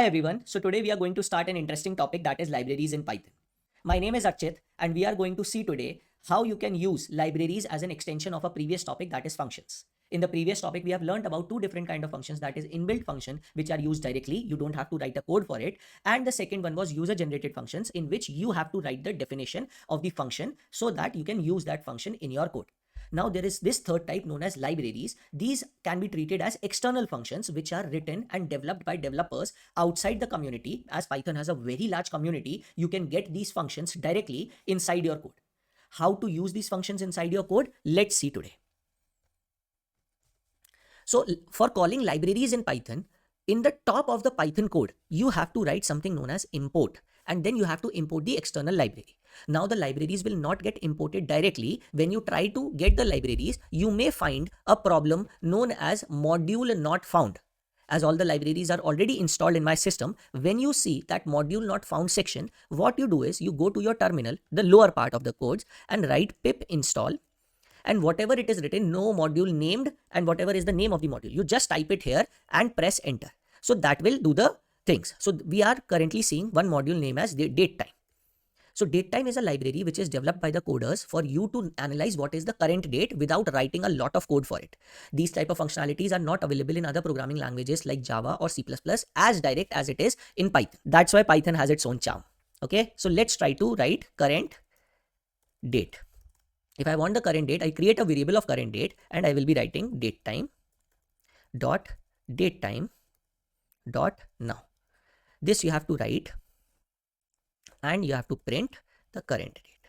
Hi everyone. So today we are going to start an interesting topic, that is libraries in Python. My name is Akshit and we are going to see today how you can use libraries as an extension of a previous topic, that is functions. In the previous topic, we have learned about two different kind of functions, that is inbuilt function, which are used directly. You don't have to write a code for it. And the second one was user generated functions, in which you have to write the definition of the function so that you can use that function in your code. Now there is this third type known as libraries. These can be treated as external functions which are written and developed by developers outside the community. As Python has a very large community, you can get these functions directly inside your code. How to use these functions inside your code? Let's see today. So for calling libraries in Python, in the top of the Python code, you have to write something known as import, and then you have to import the external library. Now the libraries will not get imported directly. When you try to get the libraries, you may find a problem known as module not found. As all the libraries are already installed in my system, when you see that module not found section, what you do is you go to your terminal, the lower part of the codes, and write pip install, and whatever it is written, no module named, and whatever is the name of the module, you just type it here and press enter. So that will do the things. So we are currently seeing one module name as the datetime. So datetime is a library which is developed by the coders for you to analyze what is the current date without writing a lot of code for it. These type of functionalities are not available in other programming languages like Java or C++ as direct as it is in Python. That's why Python has its own charm. Okay, so let's try to write current date. If I want the current date, I create a variable of current date and I will be writing datetime dot now. This you have to write and you have to print the current date.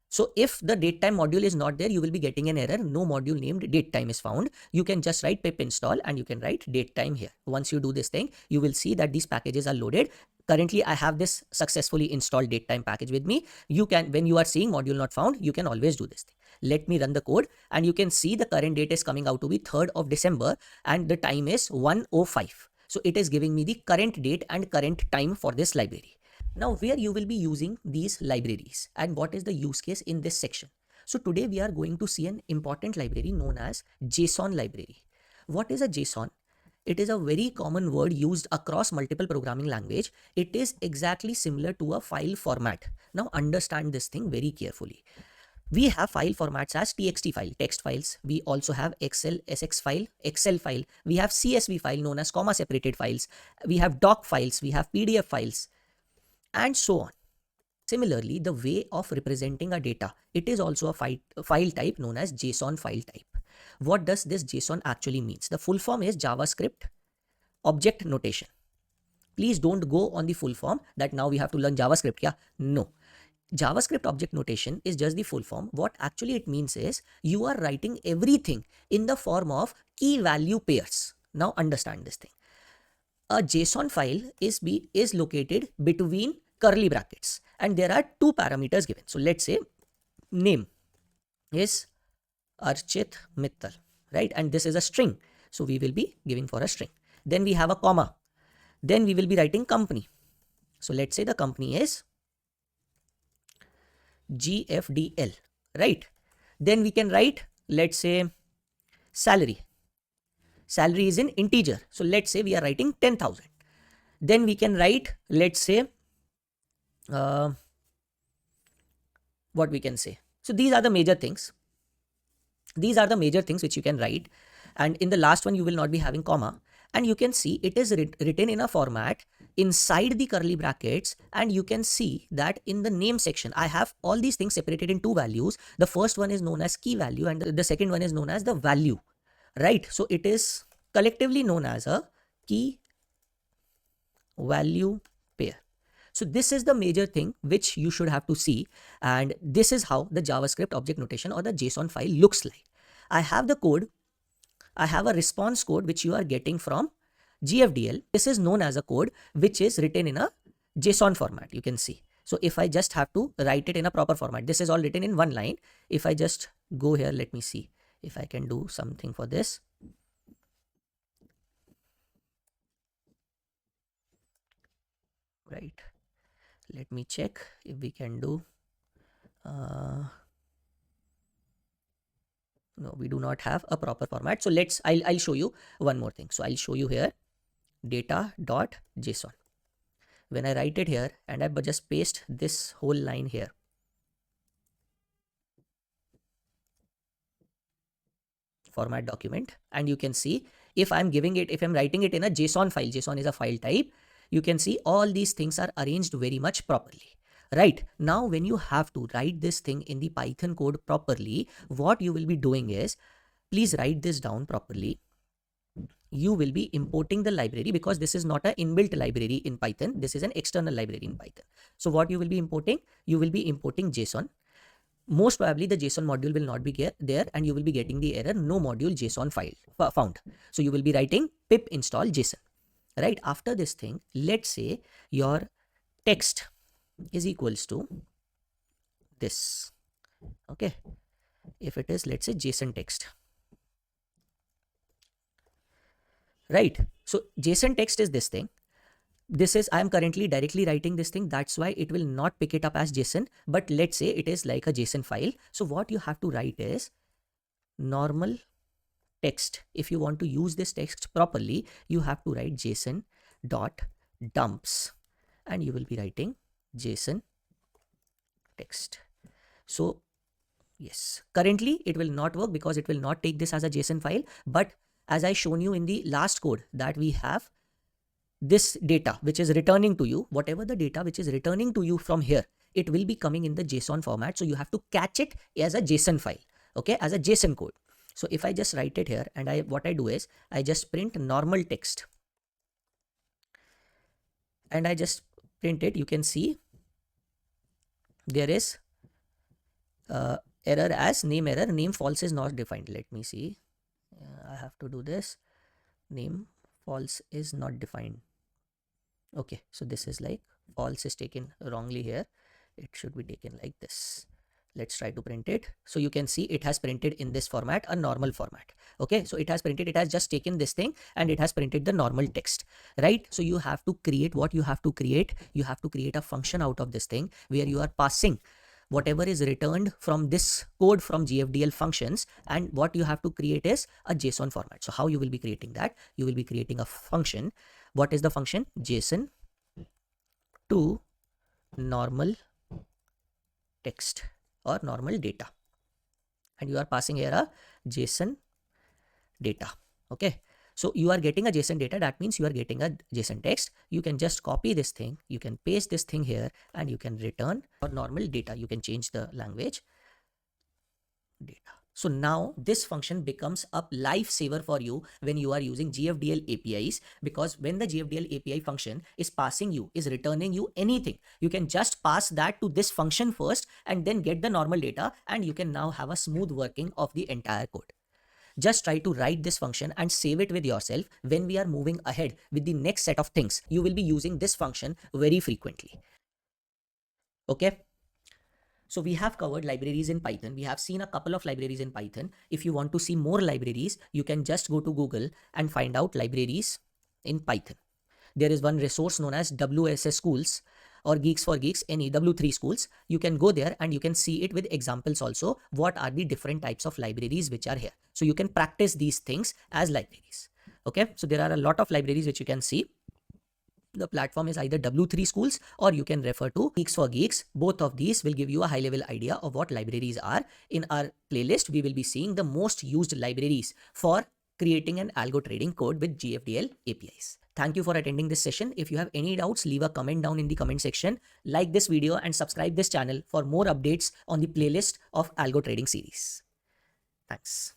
So if the datetime module is not there, you will be getting an error. No module named datetime is found. You can just write pip install and you can write datetime here. Once you do this thing, you will see that these packages are loaded. Currently, I have this successfully installed datetime package with me. You can, when you are seeing module not found, you can always do this thing. Let me run the code and you can see the current date is coming out to be 3rd of December and the time is 1:05. So it is giving me the current date and current time for this library. Now where you will be using these libraries and what is the use case in this section. So today we are going to see an important library known as JSON library. What is a JSON? It is a very common word used across multiple programming language. It is exactly similar to a file format. Now understand this thing very carefully. We have file formats as txt file, text files. We also have Excel, SX file, Excel file. We have CSV file known as comma separated files. We have doc files, we have PDF files, and so on. Similarly, the way of representing a data, it is also a file type known as JSON file type. What does this JSON actually means? The full form is JavaScript object notation. Please don't go on the full form that now we have to learn JavaScript. Yeah, no. JavaScript object notation is just the full form. What actually it means is you are writing everything in the form of key value pairs. Now understand this thing. A JSON file is located between curly brackets and there are two parameters given. So let's say name is Archit Mittal, right? And this is a string. So we will be giving for a string. Then we have a comma. Then we will be writing company. So let's say the company is GFDL, right? Then we can write, let's say salary. Salary is in integer. So let's say we are writing 10,000. Then we can write, let's say, what we can say. So these are the major things. These are the major things which you can write. And in the last one, you will not be having comma. And you can see it is written in a format inside the curly brackets. And you can see that in the name section, I have all these things separated in two values. The first one is known as key value and the second one is known as the value, right? So it is collectively known as a key value pair. So this is the major thing which you should have to see, and this is how the JavaScript object notation or the JSON file looks like. I have the code. I have a response code which you are getting from GFDL. This is known as a code which is written in a JSON format, you can see. So if I just have to write it in a proper format, this is all written in one line. If I just go here, let me see if I can do something for this. Right, let me check if we can do no, we do not have a proper format. So I'll show you one more thing. So I'll show you here data.json. When I write it here and I just paste this whole line here, format document, and you can see if I'm writing it in a JSON file, JSON is a file type, you can see all these things are arranged very much properly. Right now, when you have to write this thing in the Python code properly, what you will be doing is, please write this down properly. You will be importing the library, because this is not an inbuilt library in Python. This is an external library in Python. So what you will be importing? You will be importing JSON. Most probably the JSON module will not be there, and you will be getting the error no module JSON file found. So you will be writing pip install JSON. Right after this thing, let's say your text is equals to this. Okay, if it is, let's say, JSON text. Right, so JSON text is this thing. This is, I am currently directly writing this thing, that's why it will not pick it up as JSON, but let's say it is like a JSON file. So what you have to write is normal text. If you want to use this text properly, you have to write JSON dot dumps, and you will be writing JSON text. So yes, currently it will not work because it will not take this as a JSON file, but as I shown you in the last code, that we have this data which is returning to you, whatever the data which is returning to you from here, it will be coming in the JSON format. So you have to catch it as a JSON file, okay, as a JSON code. So if I just write it here, and what I do is I just print normal text, and I just print it, you can see there is error as name error, name false is not defined. Let me see. I have to do this. Name false is not defined. Okay, so this is like false is taken wrongly here. It should be taken like this. Let's try to print it. So you can see it has printed in this format, a normal format. Okay, so it has printed, it has just taken this thing and it has printed the normal text, right? So you have to create what you have to create. You have to create a function out of this thing where you are passing whatever is returned from this code from GFDL functions, and what you have to create is a JSON format. So how you will be creating that? You will be creating a function. What is the function? JSON to normal text or normal data, and you are passing here a JSON data. Okay, so you are getting a JSON data, that means you are getting a JSON text. You can just copy this thing, you can paste this thing here, and you can return or normal data. You can change the language data. So now this function becomes a lifesaver for you when you are using GFDL APIs, because when the GFDL API function is passing you, is returning you anything, you can just pass that to this function first and then get the normal data, and you can now have a smooth working of the entire code. Just try to write this function and save it with yourself. When we are moving ahead with the next set of things, you will be using this function very frequently. Okay. So we have covered libraries in Python. We have seen a couple of libraries in Python. If you want to see more libraries, you can just go to Google and find out libraries in Python. There is one resource known as WSS Schools or Geeks for Geeks, any W3 schools. You can go there and you can see it with examples also. What are the different types of libraries which are here? So you can practice these things as libraries. Okay, so there are a lot of libraries which you can see. The platform is either W3 Schools or you can refer to Geeks for Geeks. Both of these will give you a high level idea of what libraries are. In our playlist, we will be seeing the most used libraries for creating an algo trading code with GFDL APIs. Thank you for attending this session. If you have any doubts, leave a comment down in the comment section. Like this video and subscribe this channel for more updates on the playlist of algo trading series. Thanks.